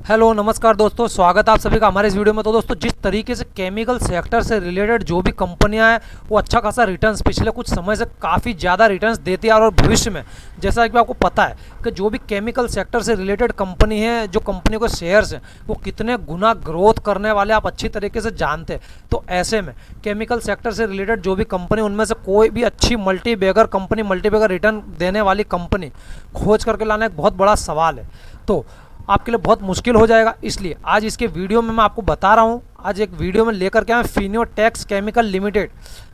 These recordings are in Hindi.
हेलो नमस्कार दोस्तों, स्वागत है आप सभी का हमारे इस वीडियो में। तो दोस्तों, जिस तरीके से केमिकल सेक्टर से रिलेटेड जो भी कंपनियां हैं वो अच्छा खासा रिटर्न्स पिछले कुछ समय से काफ़ी ज़्यादा रिटर्न्स देती है। और भविष्य में जैसा कि आपको पता है कि जो भी केमिकल सेक्टर से रिलेटेड कंपनी है, जो कंपनी के शेयर्स हैं वो कितने गुना ग्रोथ करने वाले आप अच्छी तरीके से जानते हैं। तो ऐसे में केमिकल सेक्टर से रिलेटेड जो भी कंपनी, उनमें से कोई भी अच्छी मल्टीबैगर कंपनी, मल्टीबैगर रिटर्न देने वाली कंपनी खोज करके लाना एक बहुत बड़ा सवाल है। तो आपके लिए बहुत मुश्किल हो जाएगा, इसलिए आज इसके वीडियो में मैं आपको बता रहा हूँ। आज एक वीडियो में लेकर के आए फिनोटेक्स केमिकल लिमिटेड,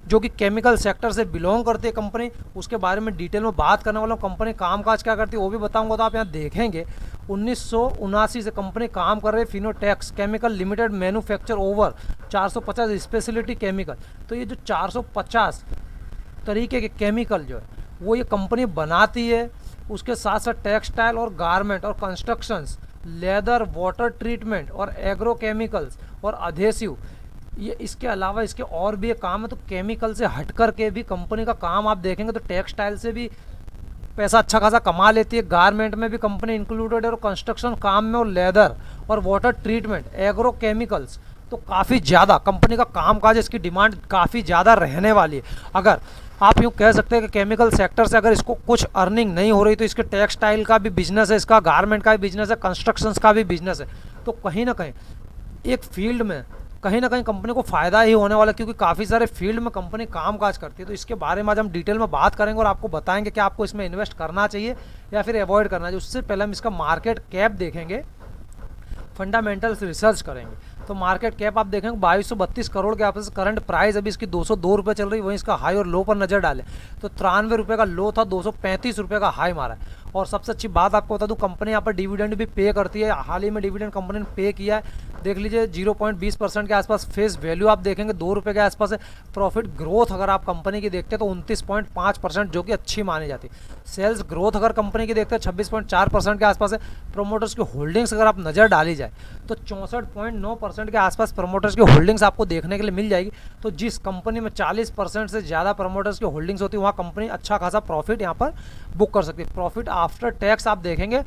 जो कि केमिकल सेक्टर से बिलोंग करती है कंपनी। उसके बारे में डिटेल में बात करने वाला हूँ। कंपनी कामकाज क्या करती है वो भी बताऊंगा। तो आप यहाँ देखेंगे 1979 से कंपनी काम कर रही है। Fineotex chemical limited manufacture over 450 speciality chemical. तो ये जो 450 तरीके के केमिकल जो है वो ये कंपनी बनाती है। उसके साथ साथ टेक्सटाइल और गारमेंट और कंस्ट्रक्शंस, लेदर, वाटर ट्रीटमेंट और एग्रोकेमिकल्स और अधेसिव, ये इसके अलावा इसके और भी काम है। तो केमिकल से हट कर के भी कंपनी का काम आप देखेंगे तो टेक्सटाइल से भी पैसा अच्छा खासा कमा लेती है। गारमेंट में भी कंपनी इंक्लूडेड है, और कंस्ट्रक्शन काम में, और लेदर और वाटर ट्रीटमेंट, एग्रोकेमिकल्स, तो काफ़ी ज़्यादा कंपनी का कामकाज, इसकी डिमांड काफ़ी ज़्यादा रहने वाली है। अगर आप यूँ कह सकते हैं कि केमिकल सेक्टर से अगर इसको कुछ अर्निंग नहीं हो रही तो इसके टेक्सटाइल का भी बिजनेस है, इसका गारमेंट का भी बिजनेस है, कंस्ट्रक्शंस का भी बिजनेस है। तो कहीं ना कहीं एक फील्ड में कहीं ना कहीं कंपनी को फ़ायदा ही होने वाला है, क्योंकि काफ़ी सारे फील्ड में कंपनी काम काज करती है। तो इसके बारे में आज हम डिटेल में बात करेंगे और आपको बताएंगे कि आपको इसमें इन्वेस्ट करना चाहिए या फिर अवॉइड करना चाहिए। उससे पहले हम इसका मार्केट कैप देखेंगे, फंडामेंटल्स रिसर्च करेंगे। तो मार्केट कैप आप देखेंगे 2232 करोड़ के आसपास। करंट प्राइस अभी इसकी 202 रुपये चल रही है। वहीं इसका हाई और लो पर नजर डालें तो 93 रुपये का लो था, 235 रुपये का हाई मारा है। और सबसे अच्छी बात आपको बता दूं, कंपनी यहाँ पर डिविडेंड भी पे करती है। हाल ही में डिविडेंड कंपनी ने पे किया है, देख लीजिए 0.20% के आसपास। फेस वैल्यू आप देखेंगे 2 रुपये के आसपास है। प्रॉफिट ग्रोथ अगर आप कंपनी की देखते हैं तो 29.5%, जो कि अच्छी मानी जाती है। सेल्स ग्रोथ अगर कंपनी की देखते हैं 26.4% के आसपास है। प्रोमोटर्स की होल्डिंग्स अगर आप नज़र डाली जाए तो 64.9% के आसपास प्रमोटर्स की होल्डिंग्स आपको देखने के लिए मिल जाएगी। तो जिस कंपनी में 40% से ज़्यादा प्रमोटर्स की होल्डिंग्स होती है वहाँ कंपनी अच्छा खासा प्रॉफिट यहाँ पर बुक कर सकती है। प्रॉफिट आफ्टर टैक्स आप देखेंगे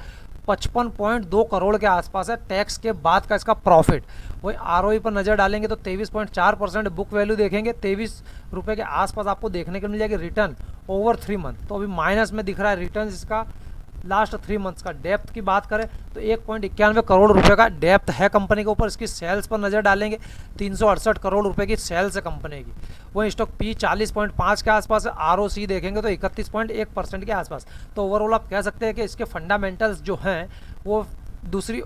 55.2 करोड़ के आसपास है, टैक्स के बाद का इसका प्रॉफिट। वही आरओई पर नज़र डालेंगे तो 23.4%। बुक वैल्यू देखेंगे 23 रुपये के आसपास आपको देखने को मिल जाएगी। रिटर्न ओवर 3 मंथ तो अभी माइनस में दिख रहा है रिटर्न इसका लास्ट 3 मंथ्स का। डेप्थ की बात करें तो 1.91 करोड़ रुपए का डेप्थ है कंपनी के ऊपर। इसकी सेल्स पर नज़र डालेंगे 368 करोड़ रुपए की सेल्स है कंपनी की। वहीं स्टॉक पी 40.5 के आसपास है। आरओसी देखेंगे तो 31.1% के आसपास। तो ओवरऑल आप कह सकते हैं कि इसके फंडामेंटल्स जो हैं वो दूसरी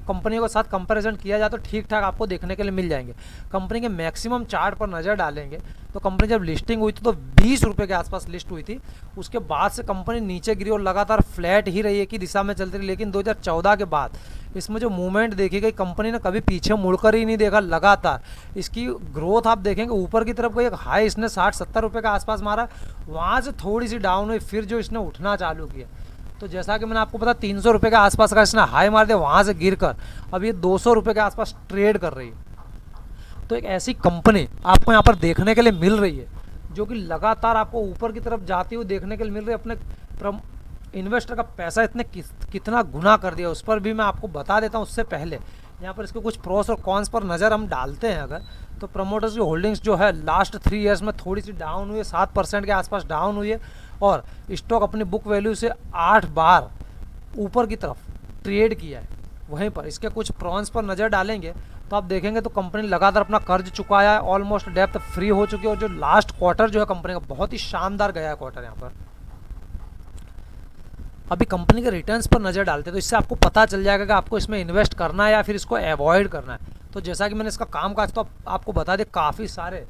कंपनियों के साथ कंपैरिजन किया जाए तो ठीक ठाक आपको देखने के लिए मिल जाएंगे। कंपनी के मैक्सिमम चार्ट पर नज़र डालेंगे तो कंपनी जब लिस्टिंग हुई थी तो 20 रुपये के आसपास लिस्ट हुई थी। उसके बाद से कंपनी नीचे गिरी और लगातार फ्लैट ही रही है कि दिशा में चलती रही। लेकिन 2014 के बाद इसमें जो मूवमेंट देखी गई, कंपनी ने कभी पीछे मुड़कर ही नहीं देखा। लगातार इसकी ग्रोथ आप देखेंगे ऊपर की तरफ गई। एक हाई इसने 60-70 रुपये के आसपास मारा, वहाँ से थोड़ी सी डाउन हुई, फिर जो इसने उठना चालू किया तो जैसा कि मैंने आपको पता 300 रुपये के आसपास का इसने हाई मार दिया, वहाँ से गिरकर अब ये 200 रुपये के आसपास ट्रेड कर रही है। तो एक ऐसी कंपनी आपको यहाँ पर देखने के लिए मिल रही है जो कि लगातार आपको ऊपर की तरफ जाती हुई देखने के लिए मिल रही है। अपने इन्वेस्टर का पैसा इतने कितना गुना कर दिया उस पर भी मैं आपको बता देता हूँ। उससे पहले यहाँ पर इसके कुछ प्रोस और कॉन्स पर नज़र हम डालते हैं अगर, तो प्रमोटर्स की होल्डिंग्स जो है लास्ट 3 ईयर्स में थोड़ी सी डाउन हुई है, 7% के आसपास डाउन हुई है। और स्टॉक अपनी बुक वैल्यू से 8 बार ऊपर की तरफ ट्रेड किया है। वहीं पर इसके कुछ प्रॉन्स पर नज़र डालेंगे तो आप देखेंगे तो कंपनी लगातार अपना कर्ज चुकाया है, ऑलमोस्ट डेप्थ फ्री हो चुकी है। और जो लास्ट क्वार्टर जो है कंपनी का बहुत ही शानदार गया है क्वार्टर। यहाँ पर अभी कंपनी के रिटर्न्स पर नज़र डालते हैं तो इससे आपको पता चल जाएगा कि आपको इसमें इन्वेस्ट करना है या फिर इसको अवॉइड करना है। तो जैसा कि मैंने इसका काम काज तो आपको बता दें काफ़ी सारे,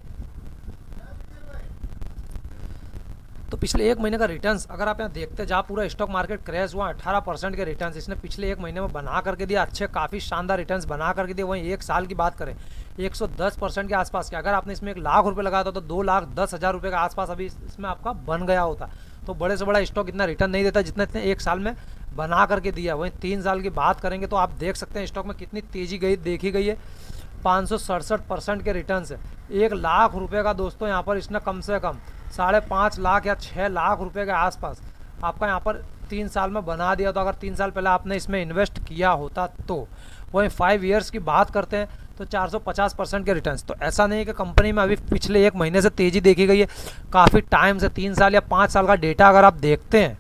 तो पिछले 1 महीने का रिटर्न्स अगर आप यहाँ देखते हैं जहाँ पूरा स्टॉक मार्केट क्रैश हुआ 18% के रिटर्न्स इसने पिछले 1 महीने में बना करके दिया। अच्छे काफ़ी शानदार रिटर्न्स बना करके दिए। वहीं 1 साल की बात करें 110% के आसपास के। अगर आपने इसमें 1 लाख रुपये लगाया था तो 2,10,000 रुपये के आसपास अभी इसमें आपका बन गया होता। तो बड़े से बड़ा स्टॉक इतना रिटर्न नहीं देता जितना इसने 1 साल में बना करके दिया। वहीं 3 साल की बात करेंगे तो आप देख सकते हैं स्टॉक में कितनी तेज़ी गई देखी गई है। 567% के रिटर्न्स है। 1 लाख रुपये का दोस्तों यहाँ पर इसने कम से कम 5.5 लाख या 6 लाख रुपए के आसपास आपका यहाँ पर 3 साल में बना दिया। तो अगर 3 साल पहले आपने इसमें इन्वेस्ट किया होता तो वहीं 5 ईयर्स की बात करते हैं तो 450% के रिटर्न्स। तो ऐसा नहीं है कि कंपनी में अभी पिछले 1 महीने से तेज़ी देखी गई है, काफ़ी टाइम से 3 साल या 5 साल का डेटा अगर आप देखते हैं,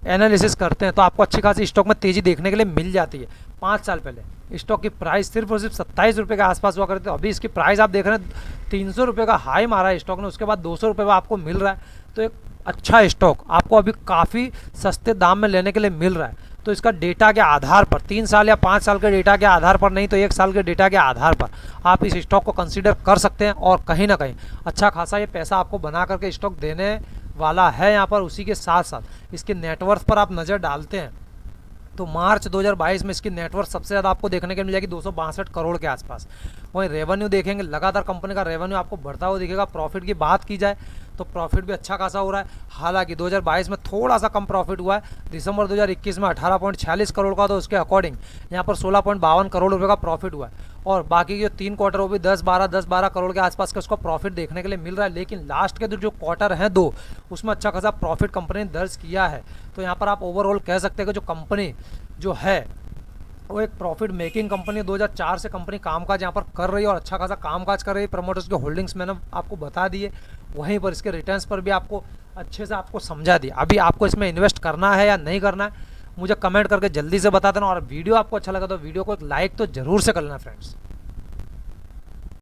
एनालिसिस करते हैं, तो आपको अच्छी खासी स्टॉक में तेज़ी देखने के लिए मिल जाती है। 5 साल पहले स्टॉक की प्राइस सिर्फ और सिर्फ 27 रुपये के आसपास हुआ करते थे, अभी इसकी प्राइस आप देख रहे हैं 300 रुपये का हाई मारा है स्टॉक ने, उसके बाद 200 रुपये में आपको मिल रहा है। तो एक अच्छा स्टॉक आपको अभी काफ़ी सस्ते दाम में लेने के लिए मिल रहा है। तो इसका डेटा के आधार पर 3 साल या 5 साल के डेटा के आधार पर नहीं तो 1 साल के डेटा के आधार पर आप इस स्टॉक को कंसीडर कर सकते हैं। और कहीं ना कहीं अच्छा खासा ये पैसा आपको बना करके स्टॉक देने वाला है यहाँ पर। उसी के साथ साथ इसके नेटवर्थ पर आप नज़र डालते हैं तो मार्च 2022 में इसकी नेटवर्थ सबसे ज़्यादा आपको देखने को मिल जाएगी 262 करोड़ के आसपास। वहीं रेवेन्यू देखेंगे, लगातार कंपनी का रेवेन्यू आपको बढ़ता हुआ दिखेगा। प्रॉफिट की बात की जाए तो प्रॉफिट भी अच्छा खासा हो रहा है। हालांकि 2022 में थोड़ा सा कम प्रॉफिट हुआ है, दिसंबर 2021 में 18.46 करोड़ का, तो उसके अकॉर्डिंग यहाँ पर 16.52 करोड़ रुपये का प्रॉफिट हुआ है। और बाकी के जो 3 क्वार्टर वो भी 10-12 करोड़ के आसपास का उसको प्रॉफिट देखने के लिए मिल रहा है। लेकिन लास्ट के जो क्वार्टर हैं 2, उसमें अच्छा खासा प्रॉफिट कंपनी ने दर्ज किया है। तो यहाँ पर आप ओवरऑल कह सकते हैं कि जो कंपनी जो है वो एक प्रॉफिट मेकिंग कंपनी 2004 से कंपनी कामकाज यहाँ पर कर रही है और अच्छा खासा कामकाज कर रही है। प्रमोटर्स के होल्डिंग्स मैंने आपको बता दिए, वहीं पर इसके रिटर्न्स पर भी आपको अच्छे से आपको समझा दिया। अभी आपको इसमें इन्वेस्ट करना है या नहीं करना है मुझे कमेंट करके जल्दी से बता देना। और वीडियो आपको अच्छा लगा तो वीडियो को एक लाइक तो ज़रूर से कर लेना फ्रेंड्स।